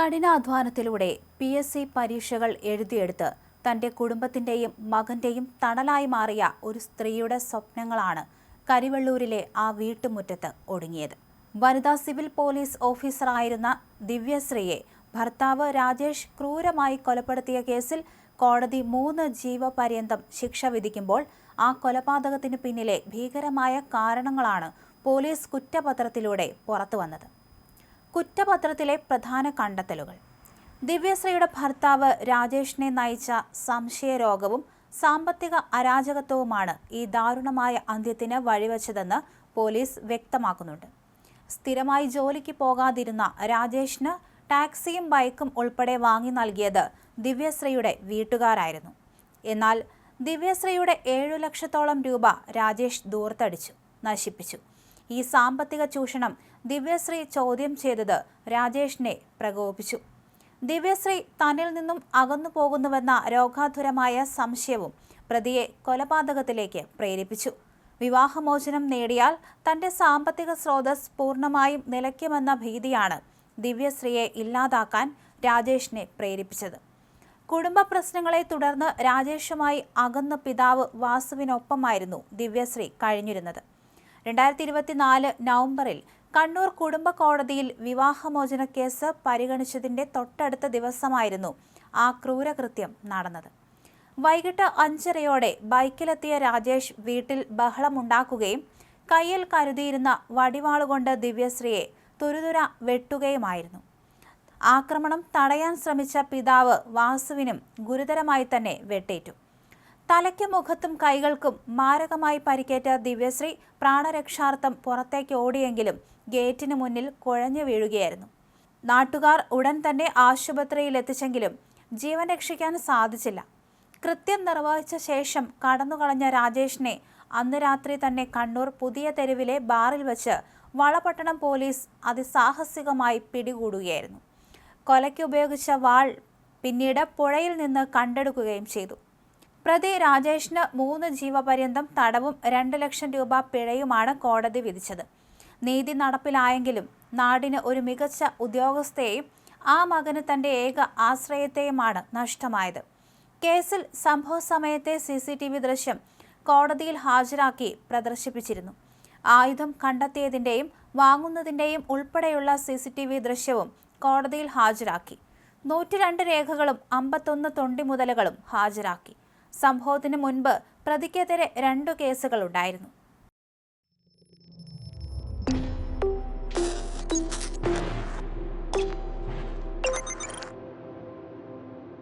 കഠിനാധ്വാനത്തിലൂടെ PSC പരീക്ഷകൾ എഴുതിയെടുത്ത് തന്റെ കുടുംബത്തിന്റെയും മകന്റെയും തണലായി മാറിയ ഒരു സ്ത്രീയുടെ സ്വപ്നങ്ങളാണ് കരിവെള്ളൂരിലെ ആ വീട്ടുമുറ്റത്ത് ഒടുങ്ങിയത്. വനിതാ സിവിൽ പോലീസ് ഓഫീസറായിരുന്ന ദിവ്യശ്രീയെ ഭർത്താവ് രാജേഷ് ക്രൂരമായി കൊലപ്പെടുത്തിയ കേസിൽ കോടതി 3 ജീവപര്യന്തം ശിക്ഷ വിധിക്കുമ്പോൾ ആ കൊലപാതകത്തിന് പിന്നിലെ ഭീകരമായ കാരണങ്ങളാണ് പോലീസ് കുറ്റപത്രത്തിലൂടെ പുറത്തുവന്നത്. കുറ്റപത്രത്തിലെ പ്രധാന കണ്ടെത്തലുകൾ: ദിവ്യശ്രീയുടെ ഭർത്താവ് രാജേഷിനെ നയിച്ച സംശയരോഗവും സാമ്പത്തിക അരാജകത്വവുമാണ് ഈ ദാരുണമായ അന്ത്യത്തിന് വഴിവെച്ചതെന്ന് പോലീസ് വ്യക്തമാക്കുന്നുണ്ട്. സ്ഥിരമായി ജോലിക്ക് പോകാതിരുന്ന രാജേഷിന് ടാക്സിയും ബൈക്കും ഉൾപ്പെടെ വാങ്ങി നൽകിയത് ദിവ്യശ്രീയുടെ വീട്ടുകാരായിരുന്നു. എന്നാൽ ദിവ്യശ്രീയുടെ 7 ലക്ഷത്തോളം രൂപ രാജേഷ് ദൂർത്തടിച്ചു, നശിപ്പിച്ചു. ഈ സാമ്പത്തിക ചൂഷണം ദിവ്യശ്രീ ചോദ്യം ചെയ്തത് രാജേഷിനെ പ്രകോപിപ്പിച്ചു. ദിവ്യശ്രീ തന്നിൽ നിന്നും അകന്നു പോകുന്നുവെന്ന രോഗാതുരമായ സംശയവും പ്രതിയെ കൊലപാതകത്തിലേക്ക് പ്രേരിപ്പിച്ചു. വിവാഹമോചനം നേടിയാൽ തന്റെ സാമ്പത്തിക സ്രോതസ് പൂർണ്ണമായും നിലയ്ക്കുമെന്ന ഭീതിയാണ് ദിവ്യശ്രീയെ ഇല്ലാതാക്കാൻ രാജേഷിനെ പ്രേരിപ്പിച്ചത്. കുടുംബ പ്രശ്നങ്ങളെ തുടർന്ന് രാജേഷുമായി അകന്ന പിതാവ് വാസുവിനൊപ്പമായിരുന്നു ദിവ്യശ്രീ കഴിഞ്ഞിരുന്നത്. 2024 നവംബറിൽ കണ്ണൂർ കുടുംബ കോടതിയിൽ വിവാഹമോചന കേസ് പരിഗണിച്ചതിന്റെ തൊട്ടടുത്ത ദിവസമായിരുന്നു ആ ക്രൂരകൃത്യം നടന്നത്. വൈകിട്ട് 5:30 ബൈക്കിലെത്തിയ രാജേഷ് വീട്ടിൽ ബഹളമുണ്ടാക്കുകയും കയ്യിൽ കരുതിയിരുന്ന വടിവാളുകൊണ്ട് ദിവ്യശ്രീയെ തുരുതുര വെട്ടുകയുമായിരുന്നു. ആക്രമണം തടയാൻ ശ്രമിച്ച പിതാവ് വാസുവിനും ഗുരുതരമായി തന്നെ വെട്ടേറ്റു. തലയ്ക്കും മുഖത്തും കൈകൾക്കും മാരകമായി പരിക്കേറ്റ ദിവ്യശ്രീ പ്രാണരക്ഷാർത്ഥം പുറത്തേക്ക് ഓടിയെങ്കിലും ഗേറ്റിന് മുന്നിൽ കുഴഞ്ഞു വീഴുകയായിരുന്നു. നാട്ടുകാർ ഉടൻ തന്നെ ആശുപത്രിയിൽ എത്തിച്ചെങ്കിലും ജീവൻ രക്ഷിക്കാൻ സാധിച്ചില്ല. കൃത്യം നിർവഹിച്ച ശേഷം കടന്നുകളഞ്ഞ രാജേഷിനെ അന്ന് രാത്രി തന്നെ കണ്ണൂർ പുതിയ തെരുവിലെ ബാറിൽ വെച്ച് വളപട്ടണം പോലീസ് അതിസാഹസികമായി പിടികൂടുകയായിരുന്നു. കൊലയ്ക്ക് ഉപയോഗിച്ച വാൾ പിന്നീട് പുഴയിൽ നിന്ന് കണ്ടെടുക്കുകയും ചെയ്തു. പ്രതി രാജേഷിന് 3 ജീവപര്യന്തം തടവും 2 ലക്ഷം രൂപ പിഴയുമാണ് കോടതി വിധിച്ചത്. നീതി നടപ്പിലായെങ്കിലും നാടിന് ഒരു മികച്ച ഉദ്യോഗസ്ഥയെയും ആ മകന് തന്റെ ഏക ആശ്രയത്തെയുമാണ് നഷ്ടമായത്. കേസിൽ സംഭവ സമയത്തെ CCTV ദൃശ്യം കോടതിയിൽ ഹാജരാക്കി പ്രദർശിപ്പിച്ചിരുന്നു. ആയുധം കണ്ടെത്തിയതിന്റെയും വാങ്ങുന്നതിന്റെയും ഉൾപ്പെടെയുള്ള CCTV ദൃശ്യവും കോടതിയിൽ ഹാജരാക്കി. 102 രേഖകളും 51 തൊണ്ടിമുതലുകളും ഹാജരാക്കി. സംഭവത്തിന് മുൻപ് പ്രതിക്കെതിരെ 2 കേസുകളുണ്ടായിരുന്നു.